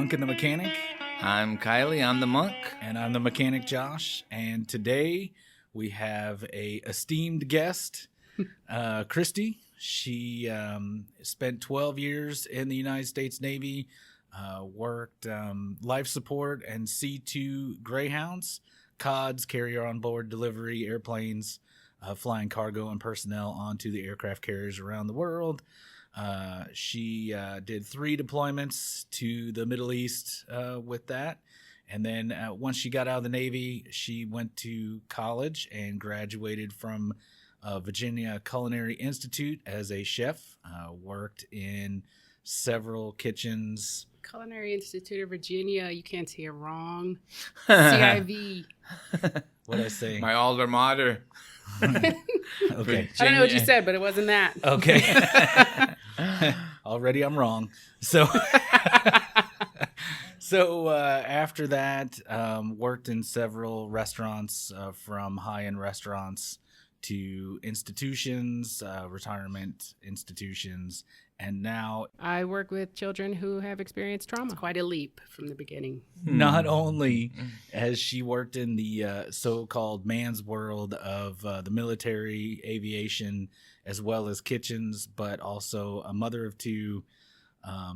Monk and the Mechanic. I'm Kylie, I'm the Monk. And I'm the Mechanic, Josh. And today we have a esteemed guest, Kristi. She spent 12 years in the United States Navy, worked life support and C2 Greyhounds, CODs, carrier on board delivery airplanes, flying cargo and personnel onto the aircraft carriers around the world. She did 3 deployments to the Middle East with that. And then once she got out of the Navy, she went to college and graduated from Virginia Culinary Institute as a chef, worked in several kitchens. Culinary Institute of Virginia, you can't say it wrong. CIV. What'd I say? My alma mater. Okay. I don't know what you said, but it wasn't that. Okay. Already I'm wrong. So after that, worked in several restaurants, from high-end restaurants to institutions, retirement institutions, and now I work with children who have experienced trauma. It's quite a leap from the beginning. not only has she worked in the so-called man's world of the military, aviation, as well as kitchens, but also a mother of 2,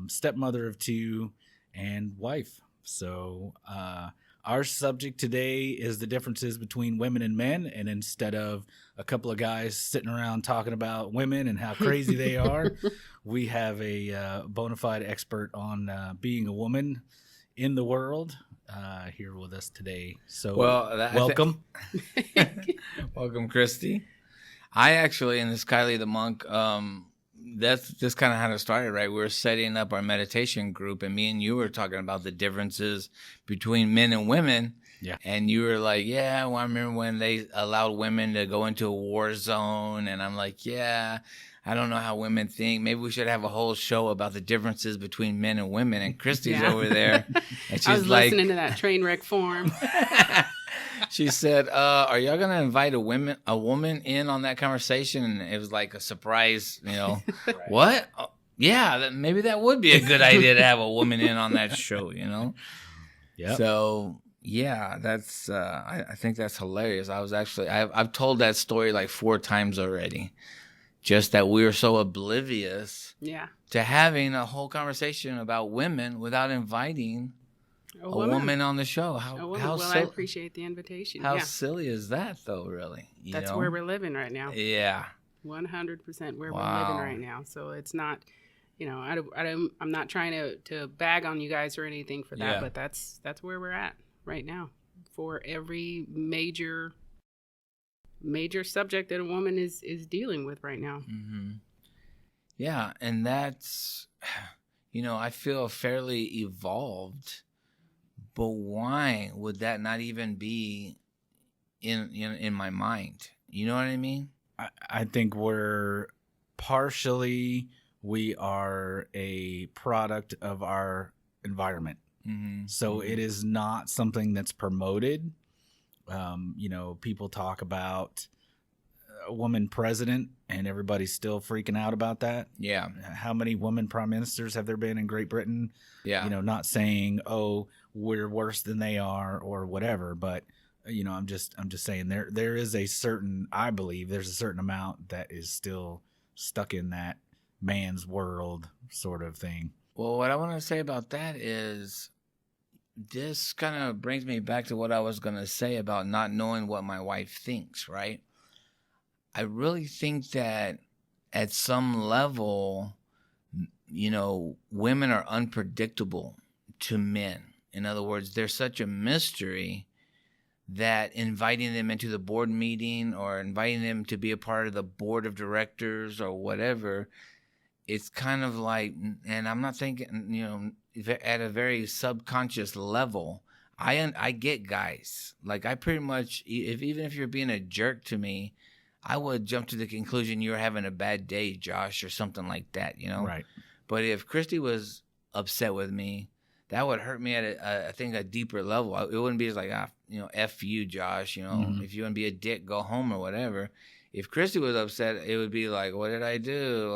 stepmother of 2, and wife. So our subject today is the differences between women and men. And instead of a couple of guys sitting around talking about women and how crazy they are, we have a bona fide expert on being a woman in the world here with us today. So welcome. Welcome, Kristi. I actually, and this Kylie the Monk, that's just kind of how it started, right? We were setting up our meditation group, and me and you were talking about the differences between men and women. Yeah. And you were like, yeah, well, I remember when they allowed women to go into a war zone. And I'm like, yeah, I don't know how women think. Maybe we should have a whole show about the differences between men and women. And Kristi's over there. And she's I was listening to that train wreck form. She said, are y'all going to invite a woman in on that conversation? And it was like a surprise, Right. What? Oh, yeah, maybe that would be a good idea to have a woman in on that show, Yeah. So, yeah, that's, I think that's hilarious. I've told that story like 4 times already. Just that we were so oblivious to having a whole conversation about women without inviting a woman on the show. I appreciate the invitation. How silly is that, though, really? That's where we're living right now. Yeah. 100% where we're living right now. So it's not, I'm not trying to bag on you guys or anything for that, but that's where we're at right now for every major subject that a woman is dealing with right now. Mm-hmm. Yeah, and that's, I feel fairly evolved. But why would that not even be in my mind? You know what I mean? I think we are a product of our environment. Mm-hmm. So it is not something that's promoted. People talk about a woman president and everybody's still freaking out about that. Yeah. How many women prime ministers have there been in Great Britain? Yeah. Not saying, oh, we're worse than they are or whatever, but I'm just saying there is I believe there's a certain amount that is still stuck in that man's world sort of thing. Well, what I want to say about that is this kind of brings me back to what I was going to say about not knowing what my wife thinks, right? I really think that at some level, women are unpredictable to men. In other words, they're such a mystery that inviting them into the board meeting or inviting them to be a part of the board of directors or whatever, it's kind of like, and I'm not thinking, at a very subconscious level, I get guys. Like I pretty much, even if you're being a jerk to me, I would jump to the conclusion you're having a bad day, Josh, or something like that, Right. But if Kristi was upset with me, that would hurt me at a deeper level. It wouldn't be like, F you, Josh. Mm-hmm. If you want to be a dick, go home or whatever. If Kristi was upset, it would be like, what did I do?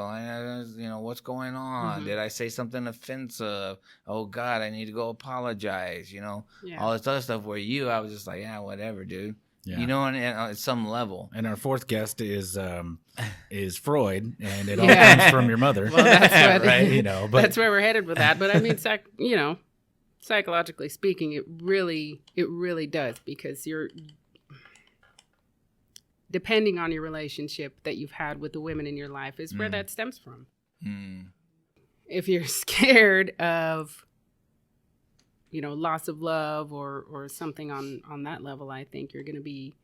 What's going on? Mm-hmm. Did I say something offensive? Oh, God, I need to go apologize, Yeah. all this other stuff where I was just like, yeah, whatever, dude. Yeah. And at some level. And our fourth guest is Freud, and it all comes from your mother. Well, that's what, right? But that's where we're headed with that. But I mean, psychologically speaking, it really does, because you're depending on your relationship that you've had with the women in your life is where that stems from. If you're scared of loss of love or something on that level, I think you're going to be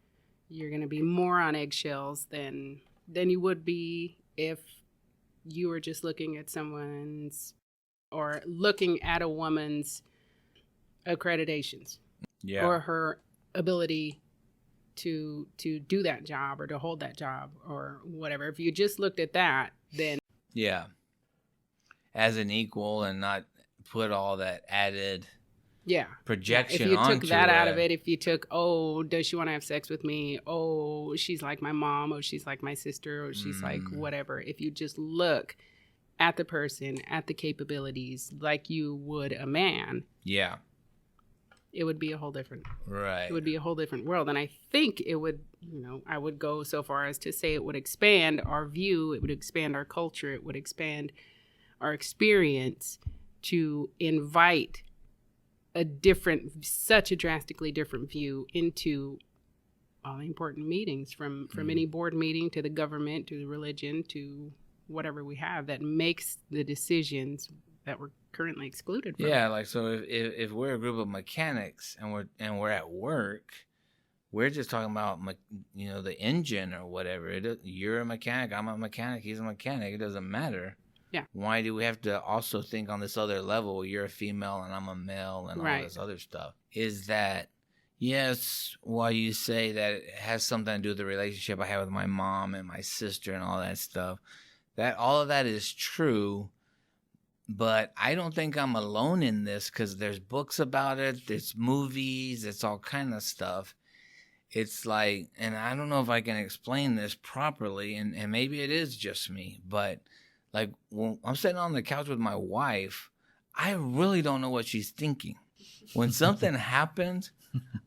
more on eggshells than you would be if you were just looking at someone's or looking at a woman's accreditations or her ability to do that job or to hold that job or whatever. If you just looked at that, then as an equal and not put all that added projection if you onto took that out of it, if you took, oh, does she want to have sex with me? Oh, she's like my mom, or she's like my sister, or she's like whatever. If you just look at the person, at the capabilities like you would a man, it would be a whole different It would be a whole different world. And I think it would, I would go so far as to say it would expand our view, it would expand our culture, it would expand our experience to invite such a drastically different view into all the important meetings, from any board meeting to the government to the religion to whatever we have that makes the decisions that we're currently excluded from. Yeah, like, so if we're a group of mechanics and we're at work, we're just talking about the engine or whatever. You're a mechanic, I'm a mechanic, he's a mechanic. It doesn't matter. Yeah. Why do we have to also think on this other level? You're a female and I'm a male and all this other stuff. Is that, yes, while you say that it has something to do with the relationship I have with my mom and my sister and all that stuff, that all of that is true. But I don't think I'm alone in this, because there's books about it, there's movies, it's all kind of stuff. It's like, and I don't know if I can explain this properly, and maybe it is just me, but like when I'm sitting on the couch with my wife, I really don't know what she's thinking. When something happens,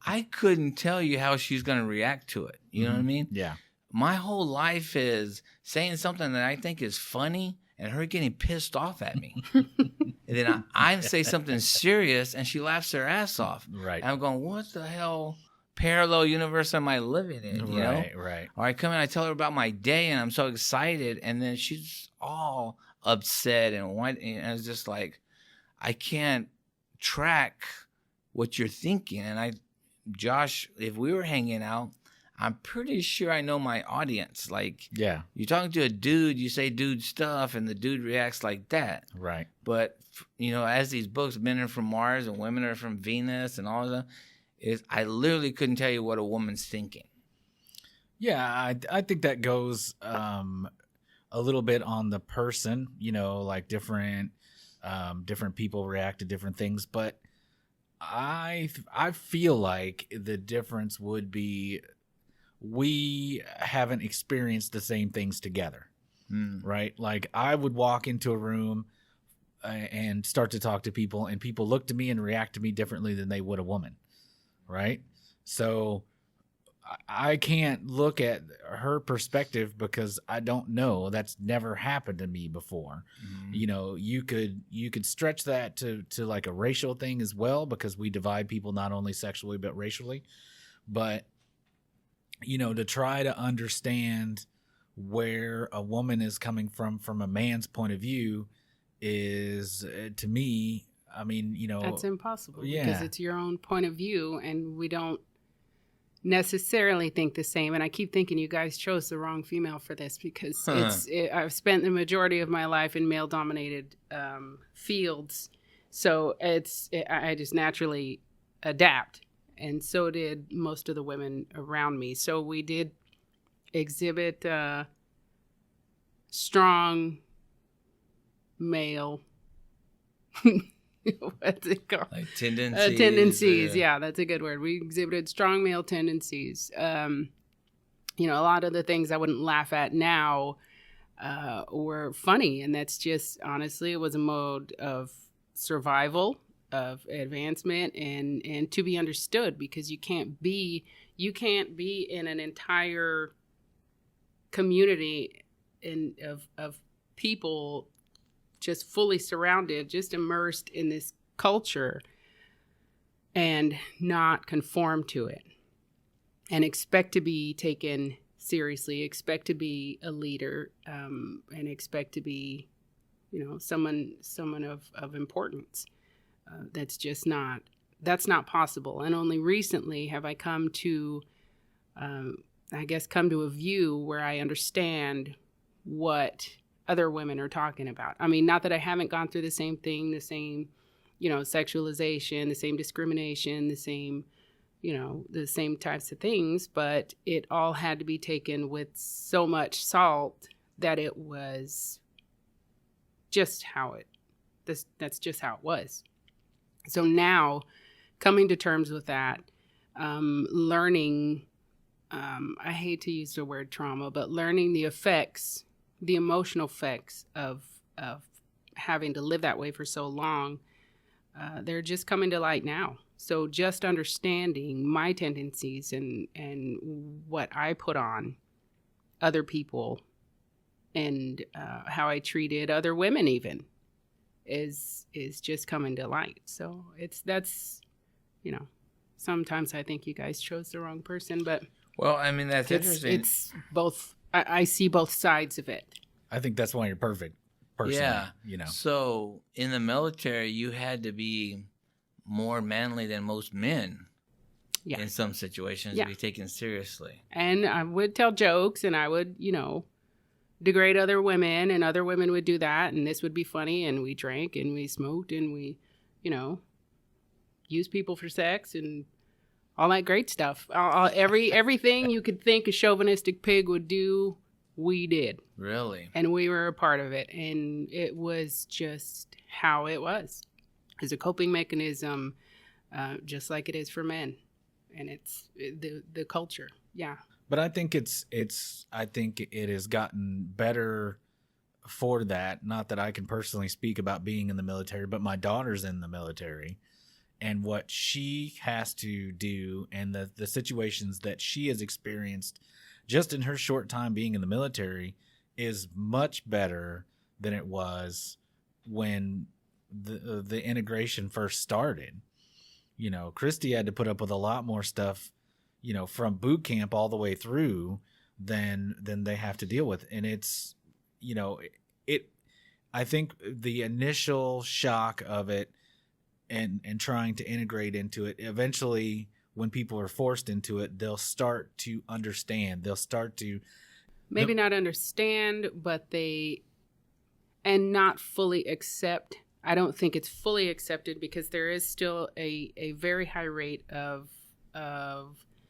I couldn't tell you how she's going to react to it. You know what I mean? Yeah. My whole life is saying something that I think is funny and her getting pissed off at me. And then I say something serious and she laughs her ass off. Right. And I'm going, what the hell parallel universe am I living in? You know? Right. Or I come in, I tell her about my day and I'm so excited. And then she's all upset and it's just like, I can't track what you're thinking. And Josh, if we were hanging out, I'm pretty sure I know my audience. Like, yeah, you're talking to a dude, you say dude stuff, and the dude reacts like that. Right. But, as these books, men are from Mars and women are from Venus and all of that, I literally couldn't tell you what a woman's thinking. Yeah, I think that goes a little bit on the person, like different people react to different things. But I feel like the difference would be we haven't experienced the same things together, right? Like I would walk into a room and start to talk to people, and people look to me and react to me differently than they would a woman, right? So I can't look at her perspective because I don't know. That's never happened to me before. Mm-hmm. You could stretch that to like a racial thing as well, because we divide people not only sexually but racially. But to try to understand where a woman is coming from a man's point of view is, to me, I mean, that's impossible. Yeah. Because it's your own point of view, and we don't necessarily think the same. And I keep thinking you guys chose the wrong female for this, because I've spent the majority of my life in male-dominated fields, so I just naturally adapt. And so did most of the women around me. So we did exhibit strong male, what's it called? Like tendencies. Tendencies, yeah, that's a good word. We exhibited strong male tendencies. a lot of the things I wouldn't laugh at now were funny. And that's just, honestly, it was a mode of survival, of advancement, and to be understood, because you can't be in an entire community of people just fully surrounded, just immersed in this culture, and not conform to it, and expect to be taken seriously, expect to be a leader, and expect to be, someone of importance. That's not possible. And only recently have I come to a view where I understand what other women are talking about. I mean, not that I haven't gone through the same thing, the same, sexualization, the same discrimination, the same types of things, but it all had to be taken with so much salt that it was just that's just how it was. So now, coming to terms with that, learning, I hate to use the word trauma, but learning the emotional effects of having to live that way for so long, they're just coming to light now. So just understanding my tendencies and what I put on other people, and how I treated other women even, is just coming to light. So that's sometimes I think you guys chose the wrong person, but well, I mean, that's interesting. It's both. I see both sides of it. I think that's why you're perfect person. Yeah. So in the military, you had to be more manly than most men. Yeah. In some situations, to be taken seriously. And I would tell jokes, and I would, degrade other women, and other women would do that, and this would be funny, and we drank, and we smoked, and we, used people for sex, and all that great stuff. Everything you could think a chauvinistic pig would do, we did. Really? And we were a part of it, and it was just how it was. It's a coping mechanism, just like it is for men, and it's the culture. Yeah. But I think I think it has gotten better for that. Not that I can personally speak about being in the military, but my daughter's in the military, and what she has to do, and the situations that she has experienced just in her short time being in the military, is much better than it was when the integration first started. Kristi had to put up with a lot more stuff, from boot camp all the way through than they have to deal with. And it's, I think the initial shock of it and trying to integrate into it, eventually when people are forced into it, they'll start to understand. They'll start to maybe not understand, but and not fully accept. I don't think it's fully accepted, because there is still a very high rate of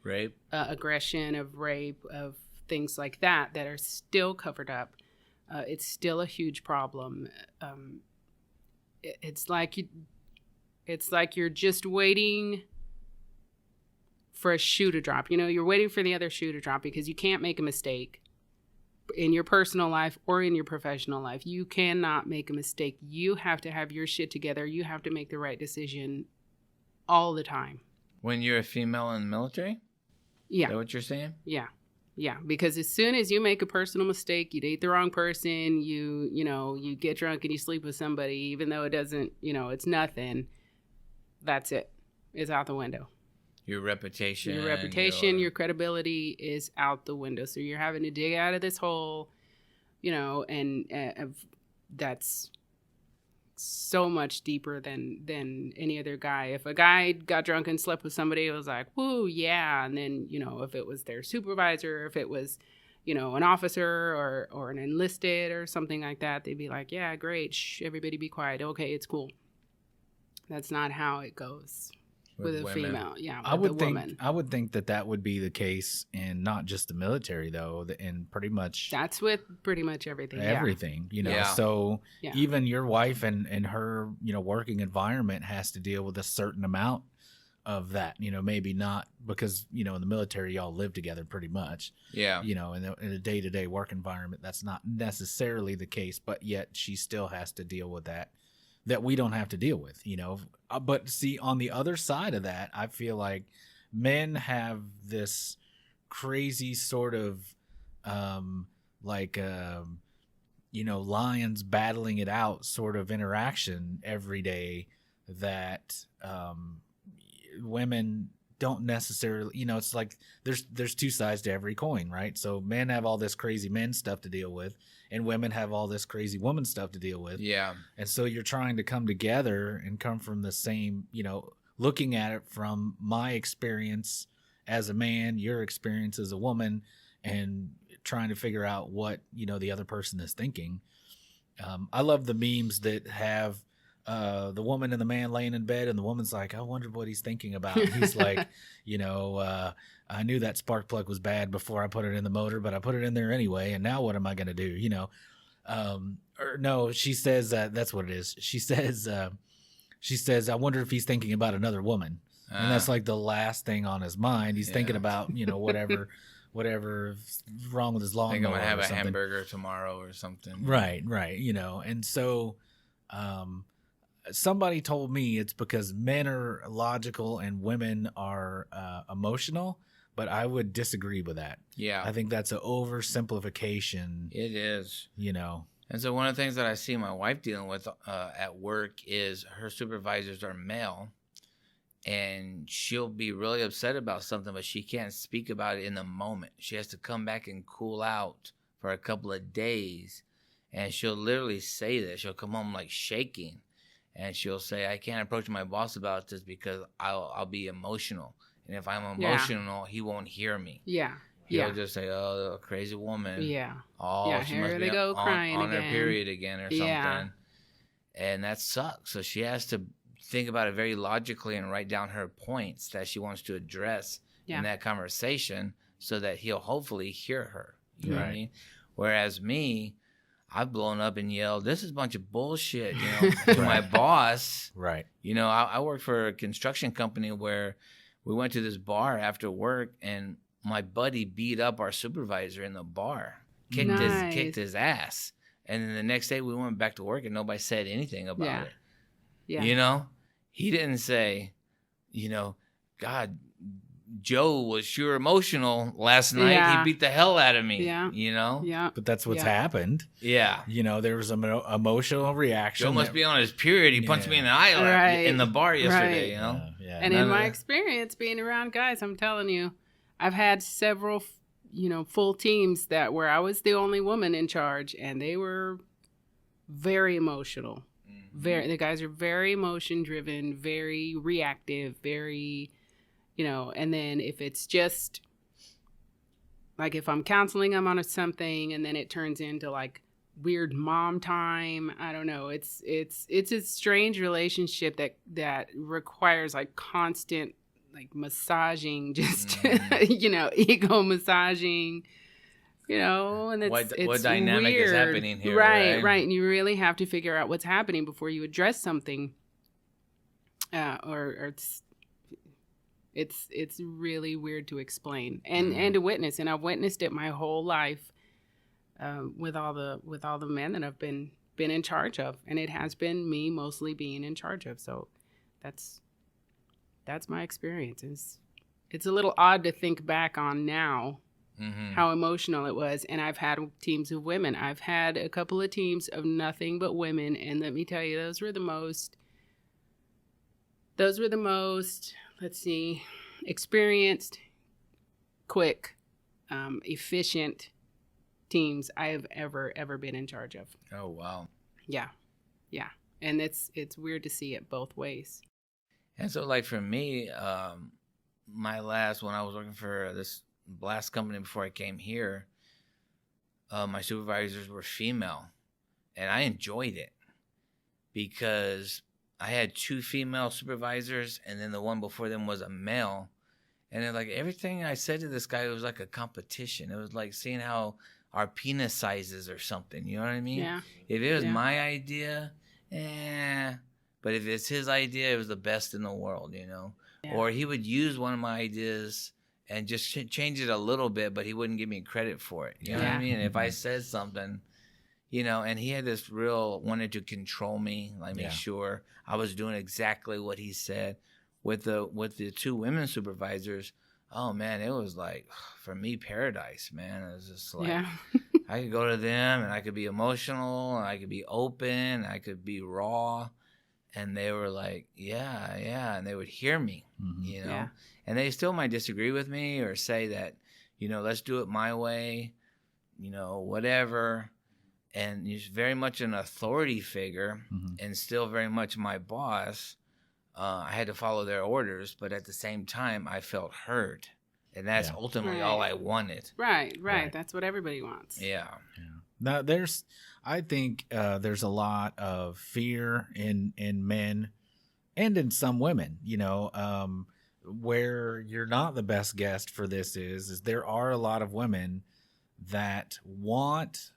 rape, aggression, of rape, of things like that are still covered up. It's still a huge problem. It's like you're just waiting for a shoe to drop. You're waiting for the other shoe to drop, because you can't make a mistake in your personal life or in your professional life. You cannot make a mistake. You have to have your shit together. You have to make the right decision all the time. When you're a female in the military? Yeah. Is that what you're saying? Yeah. Yeah. Because as soon as you make a personal mistake, you date the wrong person, you get drunk and you sleep with somebody, even though it doesn't, it's nothing, that's it. It's out the window. Your reputation, your credibility is out the window. So you're having to dig out of this hole, and that's so much deeper than any other guy. If a guy got drunk and slept with somebody, it was like, woo, yeah. And then, if it was their supervisor, if it was, an officer or an enlisted or something like that, they'd be like, yeah, great. Shh, everybody be quiet. Okay, it's cool. That's not how it goes. With a women. Female, yeah. I would think that would be the case in not just the military, though, in pretty much. That's with pretty much everything. Everything, Yeah. So even your wife and her, working environment has to deal with a certain amount of that. Maybe not because, in the military, y'all live together pretty much. Yeah. In a day-to-day work environment, that's not necessarily the case, but yet she still has to deal with that we don't have to deal with, But see, on the other side of that, I feel like men have this crazy sort of lions battling it out sort of interaction every day that women don't necessarily, it's like there's two sides to every coin, right? So men have all this crazy men stuff to deal with, and women have all this crazy woman stuff to deal with. Yeah. And so you're trying to come together and come from the same, looking at it from my experience as a man, your experience as a woman, and trying to figure out what, the other person is thinking. I love the memes that have the woman and the man laying in bed, and the woman's like, I wonder what he's thinking about. And he's like, I knew that spark plug was bad before I put it in the motor, but I put it in there anyway. And now what am I going to do? Or no, she says, that's what it is. She says, I wonder if he's thinking about another woman. And that's like the last thing on his mind. He's thinking about, whatever's wrong with his lawnmower. I think I'm going to have a hamburger tomorrow or something. Right. And so somebody told me it's because men are logical and women are emotional, but I would disagree with that. Yeah. I think that's an oversimplification. It is. And so one of the things that I see my wife dealing with at work is her supervisors are male, and she'll be really upset about something, but she can't speak about it in the moment. She has to come back and cool out for a couple of days, and she'll literally say this. She'll come home like shaking, and she'll say, I can't approach my boss about this because I'll be emotional. And if I'm emotional, he won't hear me. Yeah. He'll just say, "Oh, a crazy woman." Yeah. Oh, she here must they be go crying on her again. period again or something. Yeah. And that sucks. So she has to think about it very logically and write down her points that she wants to address in that conversation so that he'll hopefully hear her. You know what I mean? Whereas me, I've blown up and yelled, "This is a bunch of bullshit," to my boss. Right. I worked for a construction company where we went to this bar after work, and my buddy beat up our supervisor in the bar, kicked his ass. And then the next day we went back to work and nobody said anything about it. Yeah. He didn't say, God, Joe was sure emotional last night. Yeah. He beat the hell out of me. Yeah. Yeah. But that's what's happened. Yeah. There was an emotional reaction. Joe must be on his period. He punched me in the eye in the bar yesterday, And in my experience being around guys, I'm telling you, I've had several, full teams where I was the only woman in charge, and they were very emotional. The guys are very emotion driven, very reactive, very, and then if it's just like if I'm counseling them on something and then it turns into like weird mom time, I don't know. It's a strange relationship that requires like constant like massaging, just ego massaging, and it's what dynamic weird. is happening here, right? And you really have to figure out what's happening before you address something, or it's really weird to explain and to witness. And I've witnessed it my whole life with all the men that I've been in charge of, and it has been me mostly being in charge of. So that's my experience. It's a little odd to think back on now, how emotional it was. And I've had teams of women. I've had a couple of teams of nothing but women. And let me tell you, those were the most, let's see, experienced, quick, efficient teams I have ever been in charge of. Oh, wow. Yeah. And it's weird to see it both ways. And so, like, for me, when I was working for this last company before I came here, my supervisors were female, and I enjoyed it because I had 2 female supervisors, and then the one before them was a male. And then, like, everything I said to this guy was like a competition. It was like seeing how our penis sizes or something. You know what I mean? Yeah. If it was my idea, But if it's his idea, it was the best in the world, you know. Yeah. Or he would use one of my ideas and just change it a little bit, but he wouldn't give me credit for it. You know what I mean? If I said something, you know, and he had this real wanted to control me, like make sure I was doing exactly what he said. With the two women supervisors, oh man, it was like, for me, paradise, man. It was just like I could go to them and I could be emotional, and I could be open, I could be raw. And they were like, yeah. And they would hear me, you know. Yeah. And they still might disagree with me or say that, you know, let's do it my way, you know, whatever. And he's very much an authority figure and still very much my boss. I had to follow their orders, but at the same time, I felt heard. And that's ultimately all I wanted. Right. That's what everybody wants. Yeah. Now, I think there's a lot of fear in men and in some women, you know, where you're not the best guest for this is there are a lot of women that want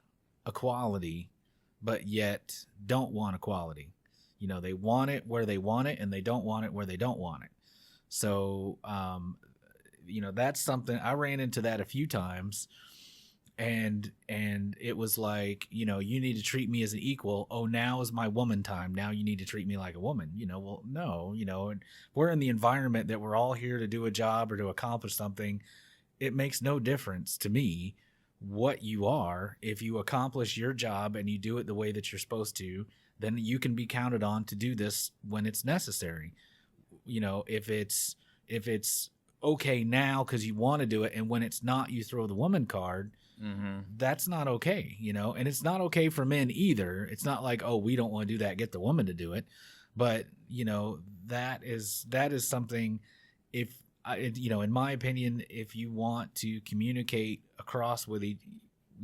equality, but yet don't want equality. You know, they want it where they want it and they don't want it where they don't want it. So, you know, that's something I ran into that a few times. And it was like, you know, you need to treat me as an equal. Oh, now is my woman time. Now you need to treat me like a woman. You know, well, no, you know, and we're in the environment that we're all here to do a job or to accomplish something. It makes no difference to me what you are. If you accomplish your job and you do it the way that you're supposed to, then you can be counted on to do this when it's necessary. You know, if it's okay now because you want to do it, and when it's not, you throw the woman card. That's not okay, you know, and it's not okay for men either. It's not like, oh, we don't want to do that, get the woman to do it. But, you know, that is something, if you know, in my opinion, if you want to communicate across with you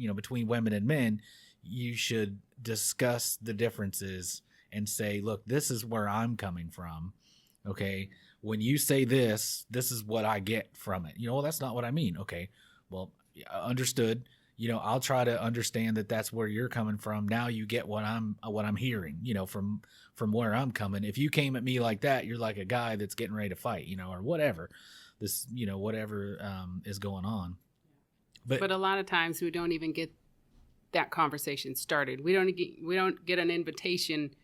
know, between women and men, you should discuss the differences and say, look, this is where I'm coming from. Okay. When you say this is what I get from it. You know, well, that's not what I mean. Okay. Well, understood. You know, I'll try to understand that that's where you're coming from. Now you get what I'm hearing, you know, from where I'm coming. If you came at me like that, you're like a guy that's getting ready to fight, you know, or whatever this, you know, whatever is going on. But a lot of times we don't even get that conversation started. We don't get an invitation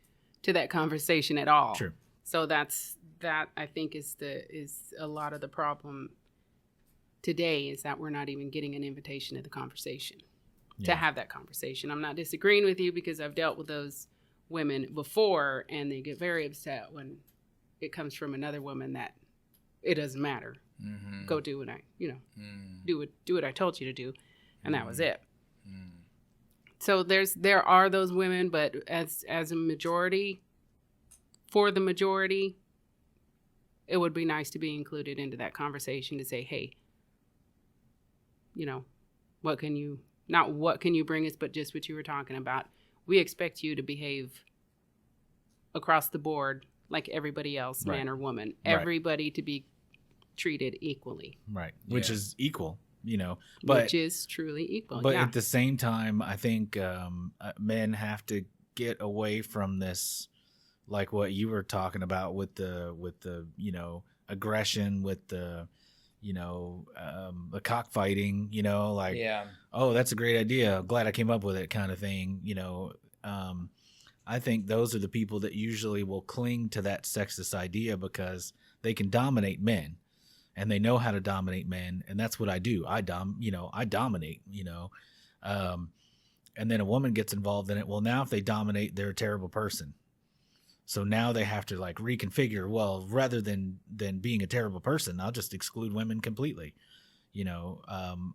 to that conversation at all. True. So that I think is a lot of the problem today, is that we're not even getting an invitation to the conversation, to have that conversation. I'm not disagreeing with you, because I've dealt with those women before, and they get very upset when it comes from another woman that it doesn't matter. Go do what do what I told you to do, and that was it. So there are those women, but as a majority, for the majority, it would be nice to be included into that conversation to say, hey, you know, what can you bring us, but just what you were talking about. We expect you to behave across the board like everybody else, man or woman, everybody to be treated equally. Right. Which is equal, you know, which is truly equal. But at the same time, I think men have to get away from this, like what you were talking about with the, you know, aggression, with the, you know, the cockfighting, you know, like, oh, that's a great idea, glad I came up with it, kind of thing, you know. I think those are the people that usually will cling to that sexist idea because they can dominate men, and they know how to dominate men, and that's what I do. I dominate, you know. And then a woman gets involved in it. Well, now if they dominate, they're a terrible person. So now they have to like reconfigure. Well, rather than being a terrible person, I'll just exclude women completely. You know,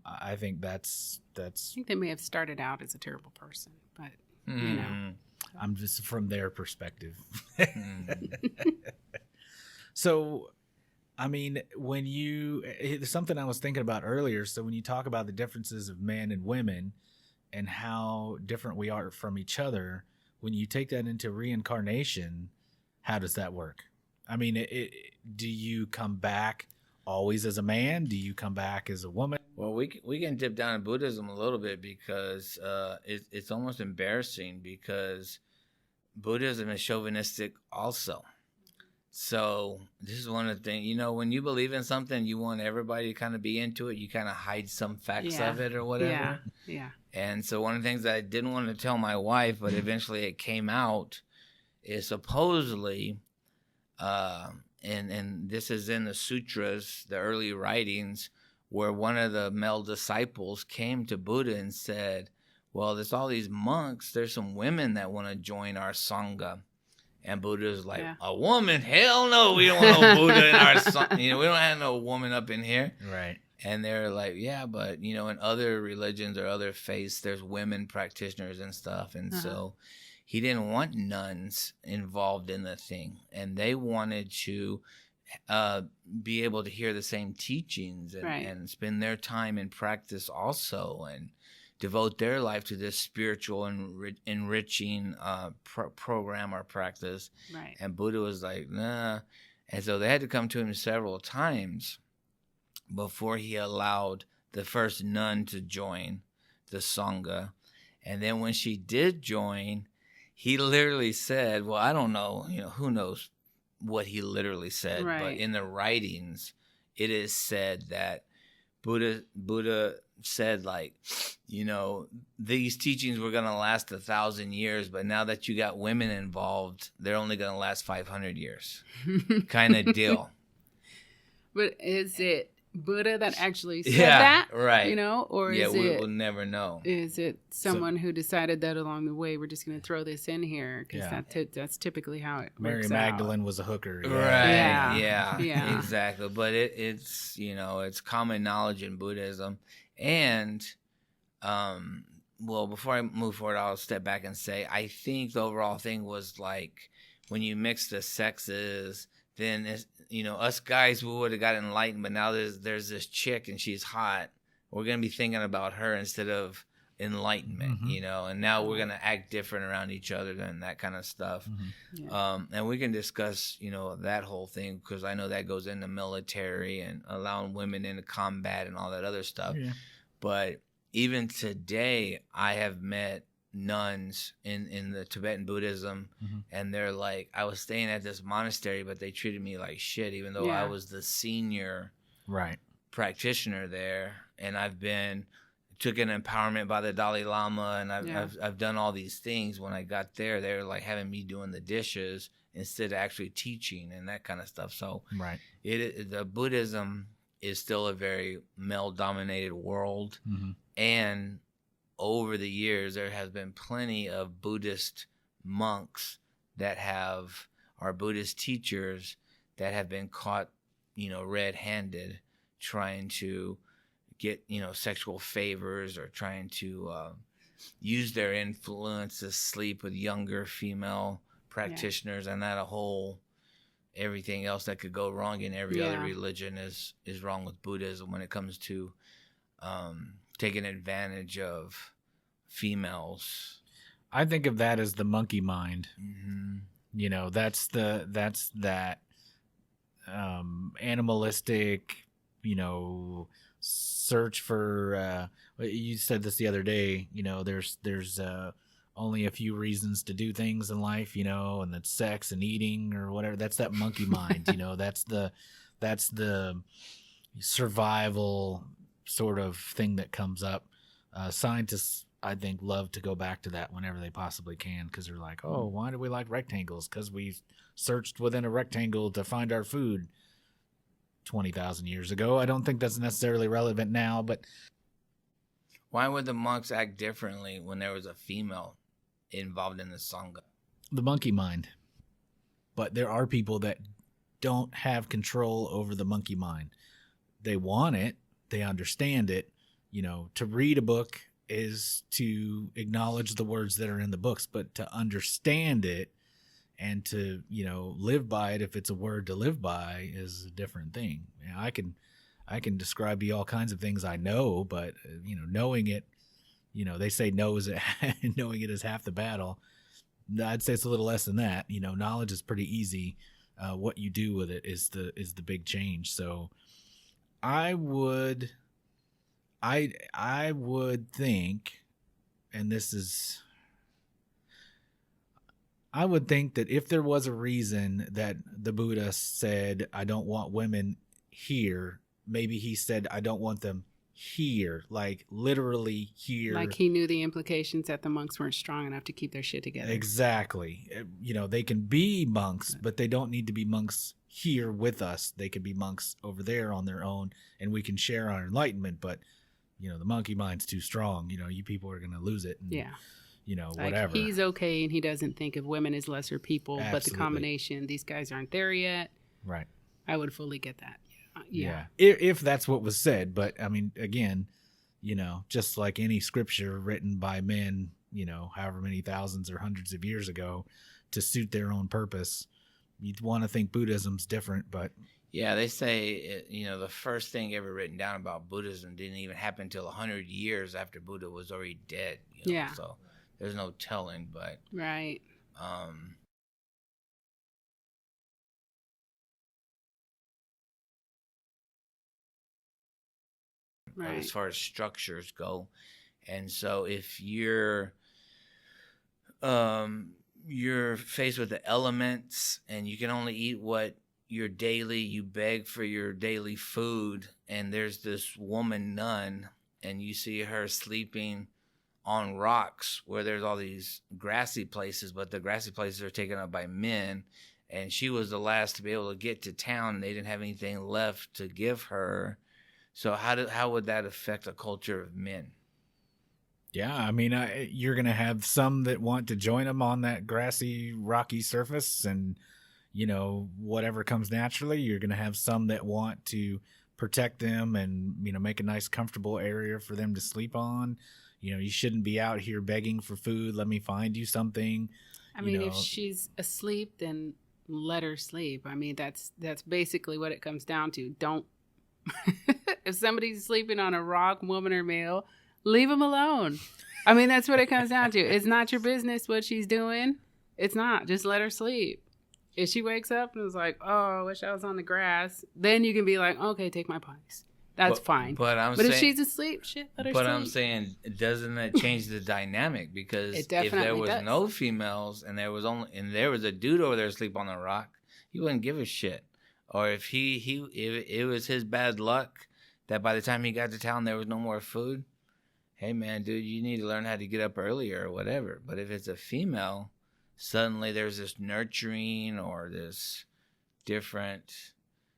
I think that's. I think they may have started out as a terrible person, but you know, I'm just from their perspective. So, I mean, it's something I was thinking about earlier. So when you talk about the differences of men and women and how different we are from each other, when you take that into reincarnation, how does that work? I mean, do you come back always as a man? Do you come back as a woman? Well, we can dip down in Buddhism a little bit, because it's almost embarrassing, because Buddhism is chauvinistic also. So this is one of the things, when you believe in something, you want everybody to kind of be into it. You kind of hide some facts of it or whatever. Yeah. And so one of the things that I didn't want to tell my wife, but eventually it came out, is supposedly, and this is in the sutras, the early writings, where one of the male disciples came to Buddha and said, well, there's all these monks, there's some women that want to join our Sangha. And Buddha's like, a woman? Hell no, we don't want no Buddha in our Sangha. We don't have no woman up in here. Right. And they're like, yeah, but, in other religions or other faiths, there's women practitioners and stuff. And so he didn't want nuns involved in the thing. And they wanted to be able to hear the same teachings and spend their time in practice also, and devote their life to this spiritual and enriching program or practice. Right. And Buddha was like, nah. And so they had to come to him several times before he allowed the first nun to join the Sangha. And then when she did join, he literally said, well, I don't know, who knows what he literally said, but in the writings, it is said that Buddha said, like, these teachings were going to last 1,000 years, but now that you got women involved, they're only going to last 500 years kind of deal. But is it Buddha that actually said that? Right. Or is it... we'll never know. Is it someone who decided that along the way, we're just going to throw this in here? Because that's typically how it Mary works Magdalene was a hooker. Right. Yeah. Exactly. But it's, it's common knowledge in Buddhism. And, before I move forward, I'll step back and say, I think the overall thing was like, when you mix the sexes, then it's, us guys, we would have got enlightened, but now there's this chick and she's hot. We're going to be thinking about her instead of enlightenment, and now we're going to act different around each other and that kind of stuff. And we can discuss, that whole thing, because I know that goes into military and allowing women into combat and all that other stuff. Yeah. But even today, I have met nuns in the Tibetan Buddhism, and they're like, I was staying at this monastery, but they treated me like shit, even though I was the senior practitioner there, and took an empowerment by the Dalai Lama, and I've done all these things. When I got there, they were like having me doing the dishes instead of actually teaching and that kind of stuff. So the Buddhism is still a very male-dominated world, and over the years, there has been plenty of Buddhist monks that are Buddhist teachers that have been caught, red-handed, trying to get, sexual favors, or trying to use their influence to sleep with younger female practitioners, and that everything else that could go wrong in every other religion is wrong with Buddhism when it comes to taking advantage of females. I think of that as the monkey mind. That's that animalistic, search for. You said this the other day. There's only a few reasons to do things in life. And that's sex and eating or whatever. That's that monkey mind. That's the survival sort of thing that comes up. Scientists, I think, love to go back to that whenever they possibly can, because they're like, oh, why do we like rectangles? Because we searched within a rectangle to find our food 20,000 years ago. I don't think that's necessarily relevant now, but... Why would the monks act differently when there was a female involved in the Sangha? The monkey mind. But there are people that don't have control over the monkey mind. They want it. They understand it. To read a book is to acknowledge the words that are in the books, but to understand it and to, live by it, if it's a word to live by, is a different thing. I can describe to you all kinds of things I know, but, knowing it, they say knowing it is half the battle. I'd say it's a little less than that. Knowledge is pretty easy. What you do with it is the big change. So I would think, and this is, I would think that if there was a reason that the Buddha said, I don't want women here, maybe he said, I don't want them here, like literally here. Like he knew the implications that the monks weren't strong enough to keep their shit together. Exactly. You know, they can be monks, but they don't need to be monks here with us. They could be monks over there on their own, and we can share our enlightenment. But, you know, the monkey mind's too strong. You know, you people are going to lose it. And, Yeah. You know, like whatever. He's okay, and he doesn't think of women as lesser people. Absolutely. But the combination, these guys aren't there yet. Right. I would fully get that. Yeah. If that's what was said. But, I mean, again, you know, just like any scripture written by men, you know, however many thousands or hundreds of years ago to suit their own purpose, you'd want to think Buddhism's different, but... Yeah, they say, you know, the first thing ever written down about Buddhism didn't even happen until 100 years after Buddha was already dead. You know? Yeah. So there's no telling, but... Right. Right. As far as structures go. And so if you're faced with the elements and you can only eat what you beg for your daily food, and there's this woman nun and you see her sleeping on rocks where there's all these grassy places, but the grassy places are taken up by men, and she was the last to be able to get to town and they didn't have anything left to give her. So how would that affect a culture of men? Yeah, I mean, you're going to have some that want to join them on that grassy, rocky surface, and, you know, whatever comes naturally. You're going to have some that want to protect them and, you know, make a nice, comfortable area for them to sleep on. You know, you shouldn't be out here begging for food. Let me find you something. I mean, if she's asleep, then let her sleep. I mean, that's basically what it comes down to. Don't. If somebody's sleeping on a rock, woman or male, leave them alone. I mean, that's what it comes down to. It's not your business what she's doing. It's not. Just let her sleep. If she wakes up and is like, oh, I wish I was on the grass, then you can be like, okay, take my place. That's fine. But if she's asleep, shit, let her sleep. But I'm saying, doesn't that change the dynamic? Because if there was no females and there was a dude over there asleep on the rock, he wouldn't give a shit. Or if it was his bad luck that by the time he got to town there was no more food, hey man, dude, you need to learn how to get up earlier or whatever. But if it's a female, suddenly there's this nurturing or this different,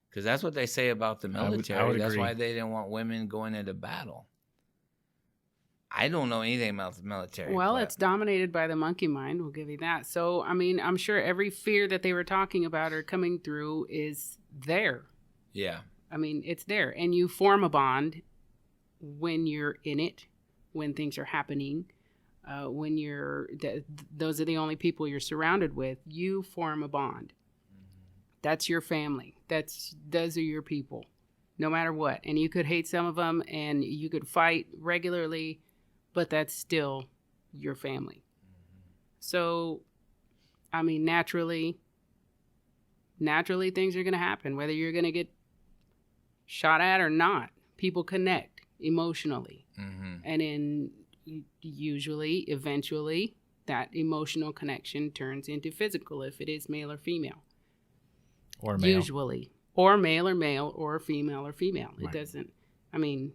because that's what they say about the military. I would that's agree. Why they didn't want women going into battle. I don't know anything about the military. Well, it's dominated by the monkey mind. We'll give you that. So, I mean, I'm sure every fear that they were talking about or coming through is there. Yeah. I mean, it's there. And you form a bond when you're in it, when things are happening, when those are the only people you're surrounded with. You form a bond. That's your family. Those are your people, no matter what. And you could hate some of them and you could fight regularly, but that's still your family. So, I mean, naturally things are going to happen, whether you're going to get shot at or not. People connect emotionally. Mm-hmm. And eventually, that emotional connection turns into physical if it is male or female. Or male. Usually. Or male or male, or female or female. It Right. doesn't, I mean...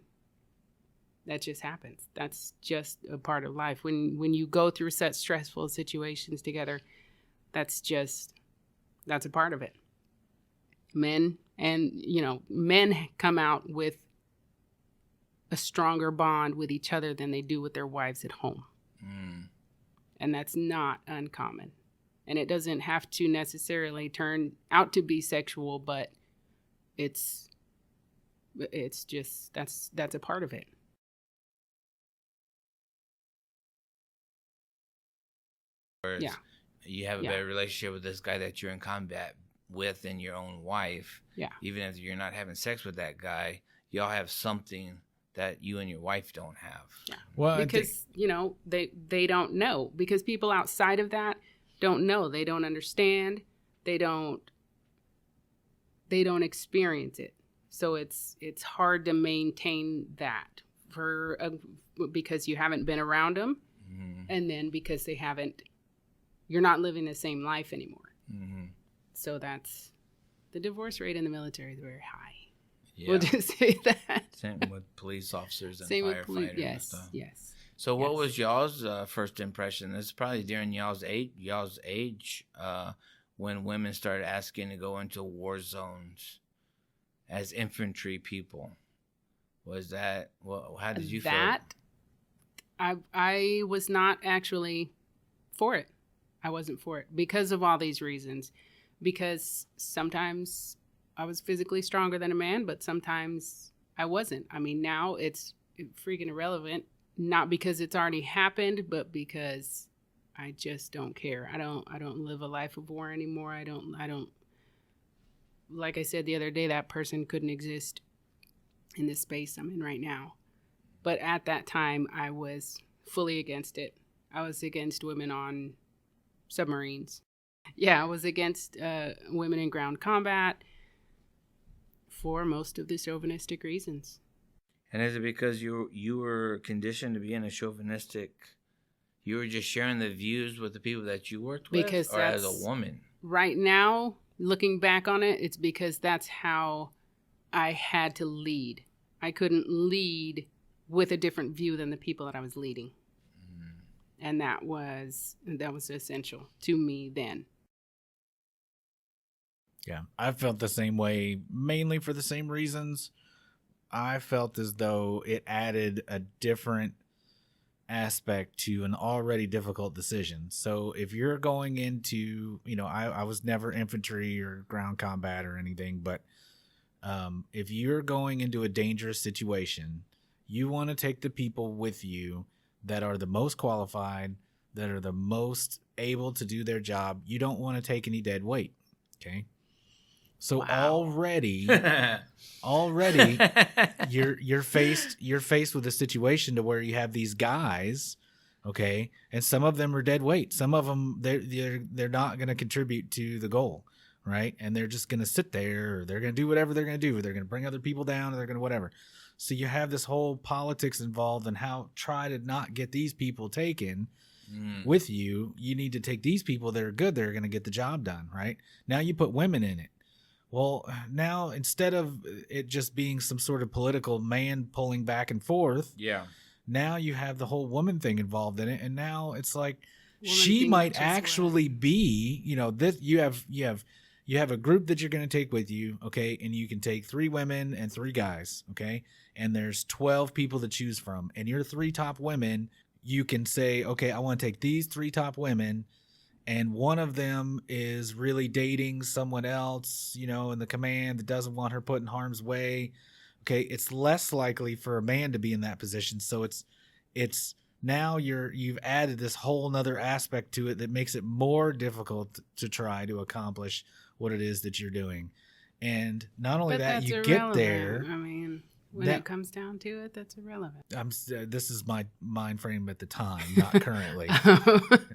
That just happens. That's just a part of life. When you go through such stressful situations together, that's a part of it. Men come out with a stronger bond with each other than they do with their wives at home. Mm. And that's not uncommon. And it doesn't have to necessarily turn out to be sexual, but it's just, that's a part of it. Whereas you have a better relationship with this guy that you're in combat with and your own wife. Yeah. Even if you're not having sex with that guy, y'all have something that you and your wife don't have. Yeah. Well, because, they don't know. Because people outside of that don't know. They don't understand. They don't experience it. So it's hard to maintain that because you haven't been around them. Mm-hmm. And then because they haven't you're not living the same life anymore. Mm-hmm. So that's the divorce rate in the military is very high. Yeah. We'll just say that. Same with police officers and Same with firefighters and yes, stuff. yes. So what was y'all's first impression? This is probably during y'all's age when women started asking to go into war zones as infantry people. Was that, how did you feel? I was not actually for it. I wasn't for it because of all these reasons. Because sometimes I was physically stronger than a man, but sometimes I wasn't. I mean, now it's freaking irrelevant, not because it's already happened, but because I just don't care. I don't live a life of war anymore. I don't, like I said the other day, that person couldn't exist in this space I'm in right now. But at that time, I was fully against it. I was against women on submarines. Yeah, I was against women in ground combat for most of the chauvinistic reasons. And is it because you were conditioned to be in a chauvinistic, you were just sharing the views with the people that you worked with? Because or as a woman? Right now, looking back on it, it's because that's how I had to lead. I couldn't lead with a different view than the people that I was leading. And that was essential to me then. Yeah, I felt the same way, mainly for the same reasons. I felt as though it added a different aspect to an already difficult decision. So if you're going into, I was never infantry or ground combat or anything, but if you're going into a dangerous situation, you want to take the people with you that are the most qualified, that are the most able to do their job. You don't want to take any dead weight. Okay. So already you're faced with a situation to where you have these guys, okay, and some of them are dead weight. Some of them they're not going to contribute to the goal, right? And they're just going to sit there, or they're going to do whatever they're going to do. They're going to bring other people down, or they're going to whatever. So you have this whole politics involved in how try to not get these people taken with you. You need to take these people that are good. They're going to get the job done, right? Now you put women in it. Well, now instead of it just being some sort of political man pulling back and forth, now you have the whole woman thing involved in it, and now it's like she might actually be, this you have a group that you're going to take with you, okay, and you can take 3 women and 3 guys, okay, and there's 12 people to choose from, and your 3 top women, you can say, okay, I want to take these 3 top women. And one of them is really dating someone else, in the command that doesn't want her put in harm's way. Okay, it's less likely for a man to be in that position. So it's now you've added this whole nother aspect to it that makes it more difficult to try to accomplish what it is that you're doing. And not only that, you get there. I mean, when it comes down to it, that's irrelevant. This is my mind frame at the time, not currently.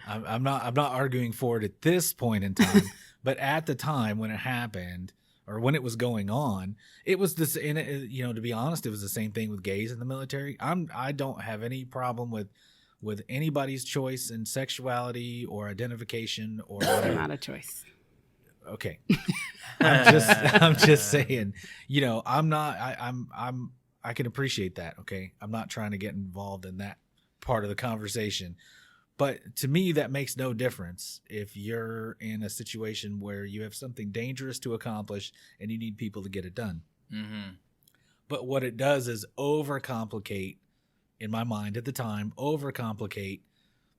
I'm not arguing for it at this point in time, but at the time when it happened or when it was going on, it was this. And to be honest, it was the same thing with gays in the military. I don't have any problem with anybody's choice in sexuality or identification or whatever. Not a choice. Okay. I'm just saying, I can appreciate that. Okay. I'm not trying to get involved in that part of the conversation, but to me, that makes no difference if you're in a situation where you have something dangerous to accomplish and you need people to get it done. Mm-hmm. But what it does is overcomplicate, in my mind at the time, overcomplicate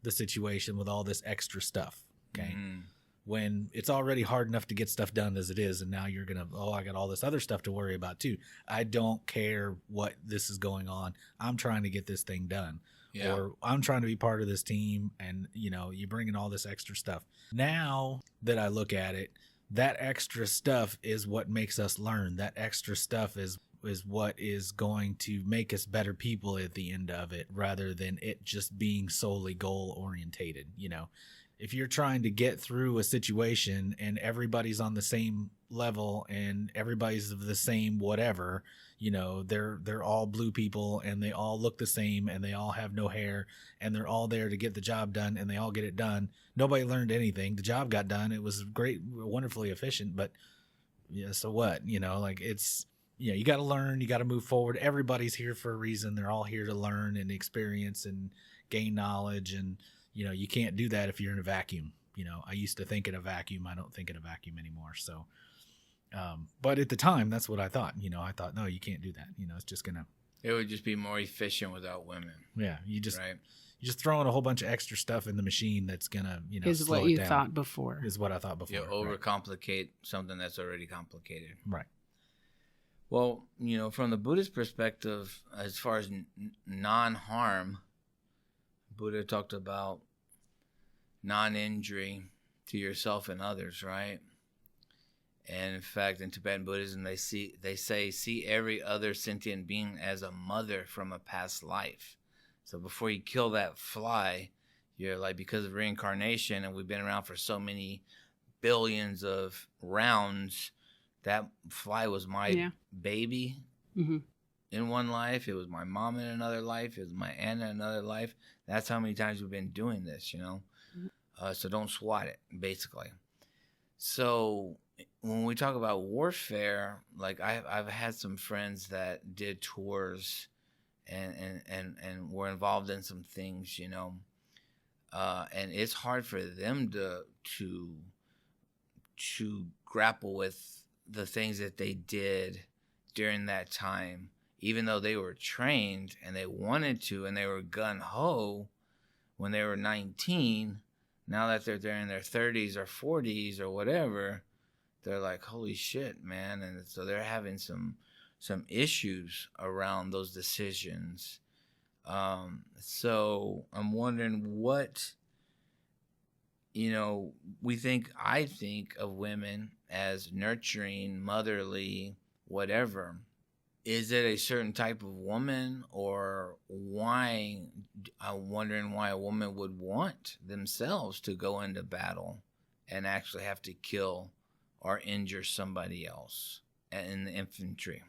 the situation with all this extra stuff. Okay. Mm-hmm. When it's already hard enough to get stuff done as it is, and now you're going to, I got all this other stuff to worry about too. I don't care what this is going on. I'm trying to get this thing done. Yeah. Or I'm trying to be part of this team, and, you bring in all this extra stuff. Now that I look at it, that extra stuff is what makes us learn. That extra stuff is what is going to make us better people at the end of it, rather than it just being solely goal orientated, if you're trying to get through a situation and everybody's on the same level and everybody's of the same whatever, you know, they're all blue people and they all look the same and they all have no hair and they're all there to get the job done and they all get it done. Nobody learned anything. The job got done. It was great, wonderfully efficient, but yeah, so what? You know, like it's, you know, you got to learn, you got to move forward. Everybody's here for a reason. They're all here to learn and experience and gain knowledge. And, you know, you can't do that if you're in a vacuum. You know, I used to think in a vacuum. I don't think in a vacuum anymore. So, but at the time, that's what I thought. You know, I thought, no, you can't do that. You know, it's just gonna. It would just be more efficient without women. Yeah, you just right. You just throwing a whole bunch of extra stuff in the machine that's gonna, you know, is slow what you it down. thought before. Is what I thought before. You overcomplicate something that's already complicated. Right. Well, you know, from the Buddhist perspective, as far as non-harm, Buddha talked about non-injury to yourself and others, right? And in fact, in Tibetan Buddhism, they say see every other sentient being as a mother from a past life. So before you kill that fly, you're like, because of reincarnation, and we've been around for so many billions of rounds, that fly was my baby in one life. It was my mom in another life. It was my aunt in another life. That's how many times we've been doing this, you know. So don't swat it, basically. So when we talk about warfare, like I've had some friends that did tours and were involved in some things, you know, and it's hard for them to grapple with the things that they did during that time, even though they were trained and they wanted to and they were gung-ho when they were 19. Now that they're in their 30s or 40s or whatever, they're like, holy shit, man. And so they're having some issues around those decisions. So I'm wondering what, you know, I think of women as nurturing, motherly, whatever. Is it a certain type of woman, or why? I'm wondering why a woman would want themselves to go into battle and actually have to kill or injure somebody else in the infantry.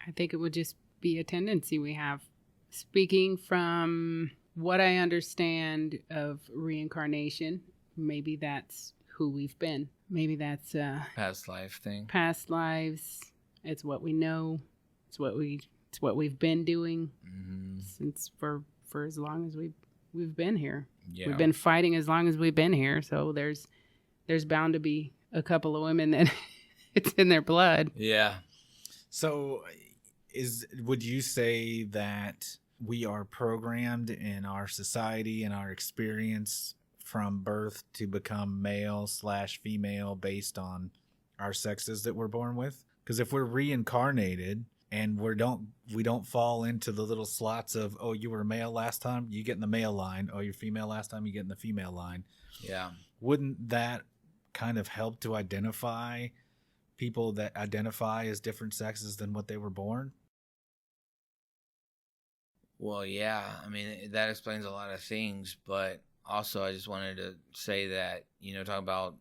I think it would just be a tendency we have. Speaking from what I understand of reincarnation, maybe that's who we've been. Maybe that's a past life thing. Past lives. It's what we know. It's what we've been doing since for as long as we've been here. Yeah. We've been fighting as long as we've been here. So there's bound to be a couple of women that it's in their blood. Yeah. So would you say that we are programmed in our society and our experience from birth to become male/female based on our sexes that we're born with? Because if we're reincarnated and we don't fall into the little slots of, oh, you were male last time, you get in the male line. Oh, you're female last time, you get in the female line. Yeah. Wouldn't that kind of help to identify people that identify as different sexes than what they were born? Well, yeah. I mean, that explains a lot of things, but also I just wanted to say that, you know, talk about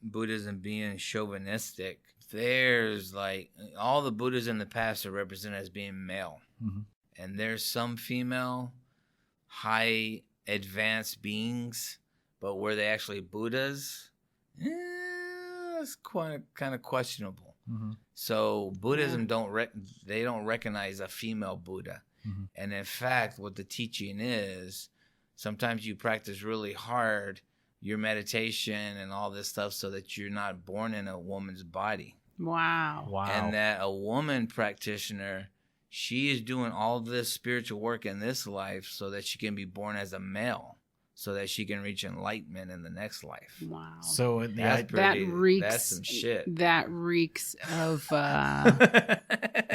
Buddhism being chauvinistic. There's like all the Buddhas in the past are represented as being male. Mm-hmm. And there's some female high advanced beings, but were they actually Buddhas? It's kind of questionable. Mm-hmm. So Buddhism don't recognize a female Buddha. Mm-hmm. And in fact, what the teaching is, sometimes you practice really hard your meditation and all this stuff so that you're not born in a woman's body. Wow. And that a woman practitioner, she is doing all this spiritual work in this life so that she can be born as a male, so that she can reach enlightenment in the next life. Wow. So that's some shit. That reeks of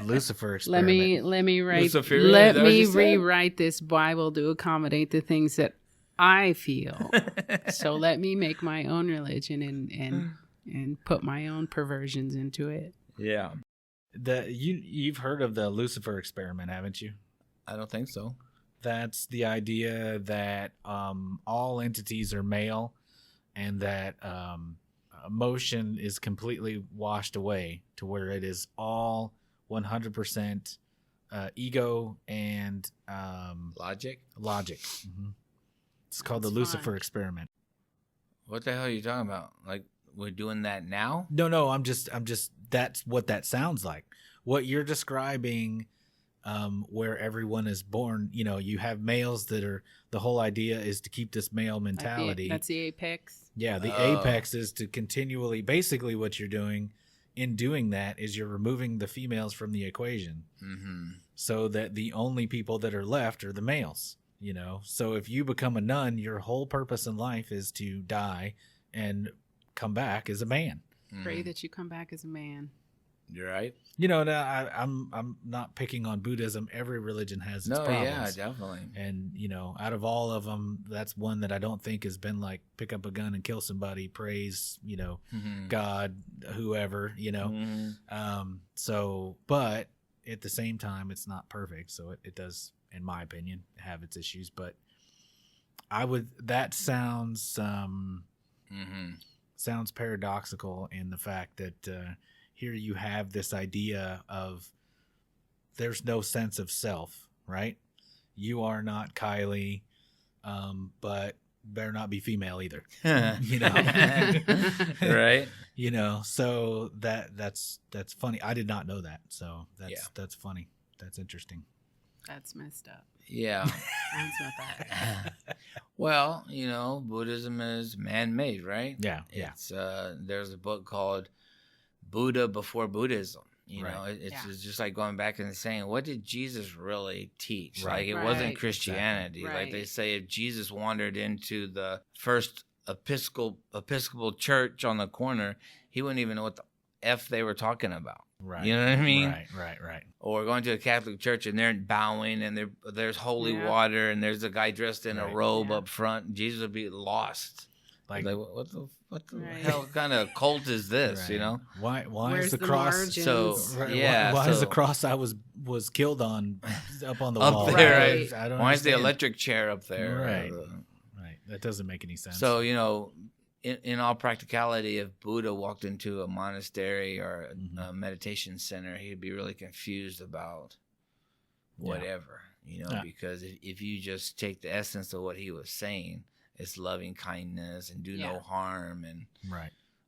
Lucifer experiment. Let me rewrite this Bible to accommodate the things that I feel. So let me make my own religion and put my own perversions into it. Yeah. You've heard of the Lucifer experiment, haven't you? I don't think so. That's the idea that all entities are male, and that emotion is completely washed away to where it is all 100% ego and Logic. Mm-hmm. It's called the That's Lucifer fun. experiment. What the hell are you talking about? Like, we're doing that now? No, I'm just that's what that sounds like. What you're describing, where everyone is born, you have males that are, the whole idea is to keep this male mentality. That's the apex. Yeah, the apex is to continually, basically what you're doing in doing that is you're removing the females from the equation, so that the only people that are left are the males. So if you become a nun, your whole purpose in life is to die and come back as a man. Pray that you come back as a man. You're right. I'm not picking on Buddhism. Every religion has its problems. Yeah, definitely. And out of all of them, that's one that I don't think has been like pick up a gun and kill somebody, praise God, whoever. So, but at the same time, it's not perfect. So it does, in my opinion, have its issues. But that sounds sounds paradoxical in the fact that here you have this idea of there's no sense of self, right? You are not Kylie, but better not be female either. Right? So that's funny. I did not know that. So that's funny. That's interesting. That's messed up. Yeah. That's not that. Well, Buddhism is man-made, right? Yeah. It's there's a book called Buddha Before Buddhism. It's just like going back and saying, what did Jesus really teach? Right. Like, it wasn't Christianity. Exactly. Like they say, if Jesus wandered into the first Episcopal church on the corner, he wouldn't even know what the F they were talking about. Right. You know what I mean? Right. Or going to a Catholic church and they're bowing and there's holy water and there's a guy dressed in a robe up front. Jesus would be lost. Like what the hell kind of cult is this? Right. Why Where's is the the cross? margins? So why is the cross I was killed on up on the wall? Up there, right? I don't why is the understand. electric chair up there? Right. That doesn't make any sense. So in all practicality, if Buddha walked into a monastery or a meditation center, he'd be really confused about whatever, because if you just take the essence of what he was saying, it's loving kindness and do no harm and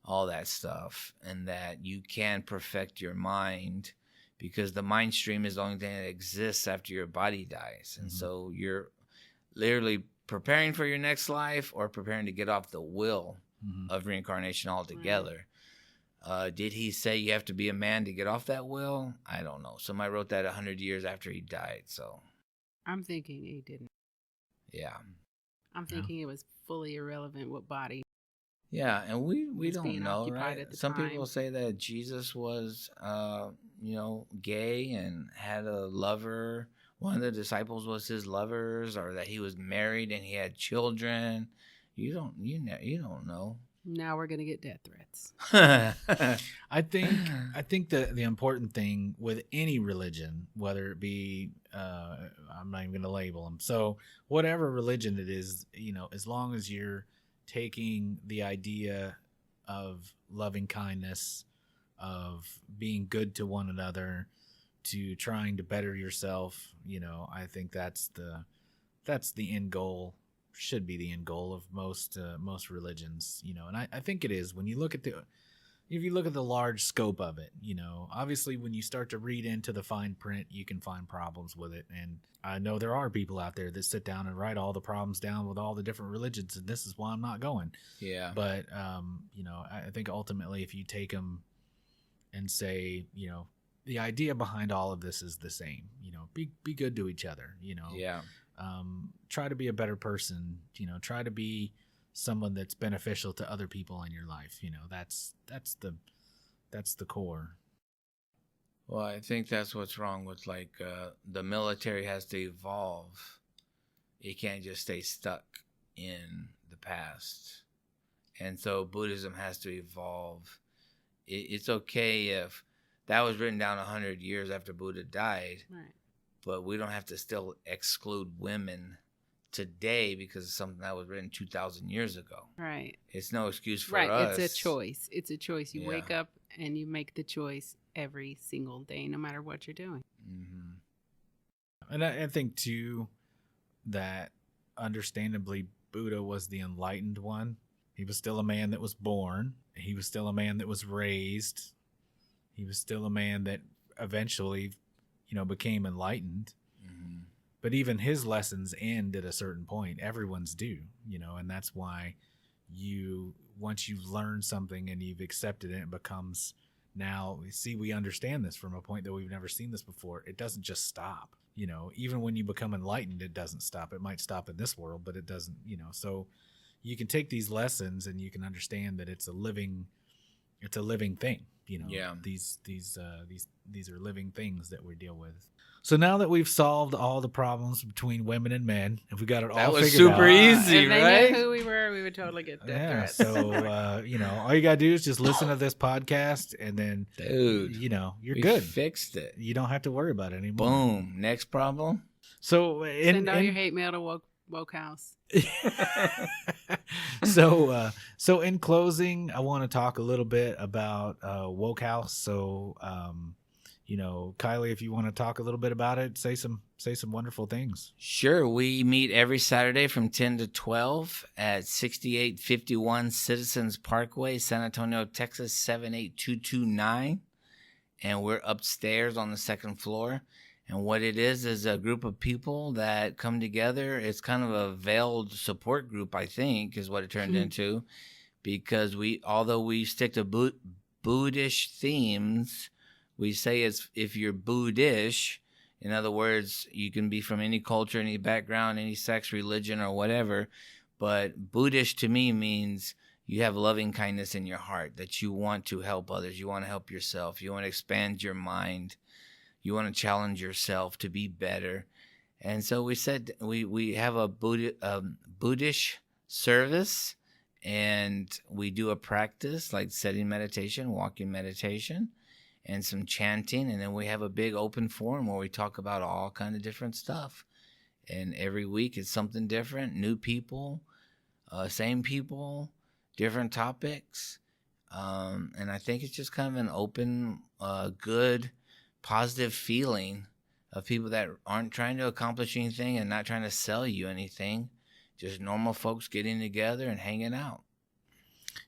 all that stuff, and that you can perfect your mind because the mind stream is the only thing that exists after your body dies. And so you're literally preparing for your next life or preparing to get off the wheel of reincarnation altogether. Did he say you have to be a man to get off that wheel? I don't know. Somebody wrote that 100 years after he died. So I'm thinking he didn't. Yeah. I'm thinking it was fully irrelevant what body. Yeah, and we don't know, right? Some time. people say that Jesus was, gay and had a lover. One of the disciples was his lovers, or that he was married and he had children. You don't know. Now we're gonna get death threats. I think the important thing with any religion, whether it be, I'm not even going to label them. So whatever religion it is, as long as you're taking the idea of loving kindness, of being good to one another, to trying to better yourself, I think that's the end goal. Should be the end goal of most religions, and I think it is when you look at if you look at the large scope of it, obviously when you start to read into the fine print, you can find problems with it. And I know there are people out there that sit down and write all the problems down with all the different religions, and this is why I'm not going. Yeah. But, I think ultimately if you take them and say, the idea behind all of this is the same, be good to each other, Yeah. Try to be a better person, try to be someone that's beneficial to other people in your life. That's the core. Well, I think that's what's wrong with the military has to evolve. It can't just stay stuck in the past. And so Buddhism has to evolve. It's okay if that was written down 100 years after Buddha died. Right. but we don't have to still exclude women today because of something that was written 2,000 years ago. Right. It's no excuse for us. Right. It's a choice. It's a choice. You wake up and you make the choice every single day, no matter what you're doing. Mm-hmm. And I think, too, that understandably Buddha was the enlightened one. He was still a man that was born. He was still a man that was raised. He was still a man that eventually, became enlightened. Mm-hmm. But even his lessons end at a certain point. Everyone's do, and that's why once you've learned something and you've accepted it, it becomes now, see, we understand this from a point that we've never seen this before. It doesn't just stop. Even when you become enlightened, it doesn't stop. It might stop in this world, but it doesn't, so you can take these lessons and you can understand that it's a living thing. These are living things that we deal with. So now that we've solved all the problems between women and men, if we got it all figured out. That was super easy, if right? They knew who we were, we would totally get death threats. So, all you got to do is just listen to this podcast and then, dude, you're we good. Fixed it. You don't have to worry about it anymore. Boom. Next problem. So, send all your hate mail to Woke House. So in closing, I want to talk a little bit about Woke House. So, Kylie, if you want to talk a little bit about it, say some wonderful things. Sure. We meet every Saturday from 10 to 12 at 6851 Citizens Parkway, San Antonio, Texas 78229. And we're upstairs on the second floor. And what it is a group of people that come together. It's kind of a veiled support group, I think, is what it turned into. Because although we stick to Buddhist themes, we say if you're Buddhist, in other words, you can be from any culture, any background, any sex, religion, or whatever. But Buddhist to me means you have loving kindness in your heart, that you want to help others. You want to help yourself. You want to expand your mind. You want to challenge yourself to be better. And so we said we have a Buddhist service, and we do a practice like sitting meditation, walking meditation, and some chanting. And then we have a big open forum where we talk about all kind of different stuff. And every week it's something different, new people, same people, different topics. And I think it's just kind of an open, good, positive feeling of people that aren't trying to accomplish anything and not trying to sell you anything. Just normal folks getting together and hanging out.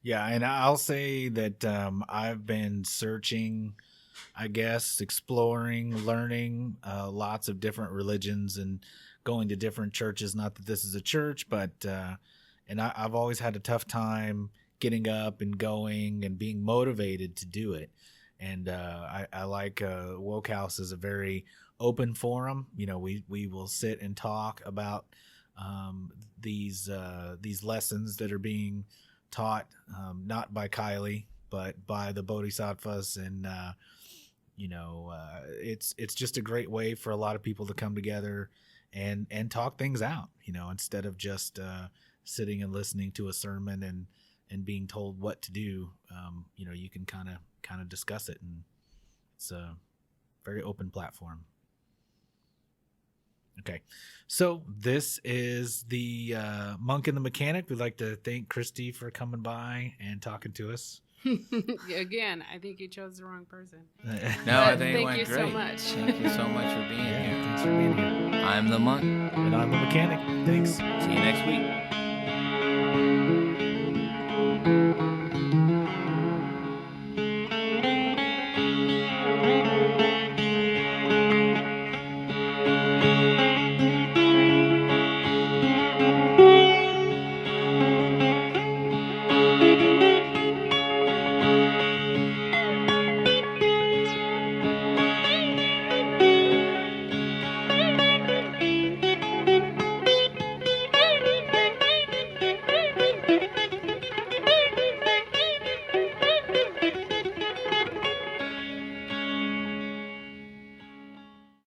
Yeah, and I'll say that I've been searching, I guess, exploring, learning lots of different religions and going to different churches. Not that this is a church, but I've always had a tough time getting up and going and being motivated to do it. And I like Woke House is a very open forum. We will sit and talk about these lessons that are being taught, not by Kylie, but by the Bodhisattvas. And, it's just a great way for a lot of people to come together and talk things out, instead of just sitting and listening to a sermon and being told what to do. You can kind of discuss it, and it's a very open platform. Okay, so this is the Monk and the Mechanic. We'd like to thank Kristi for coming by and talking to us. Again, I think you chose the wrong person. No, I think it went great. Thank you so much. Thank you so much for being here. Thanks for being here. I'm the Monk. And I'm the Mechanic. Thanks. See you next week.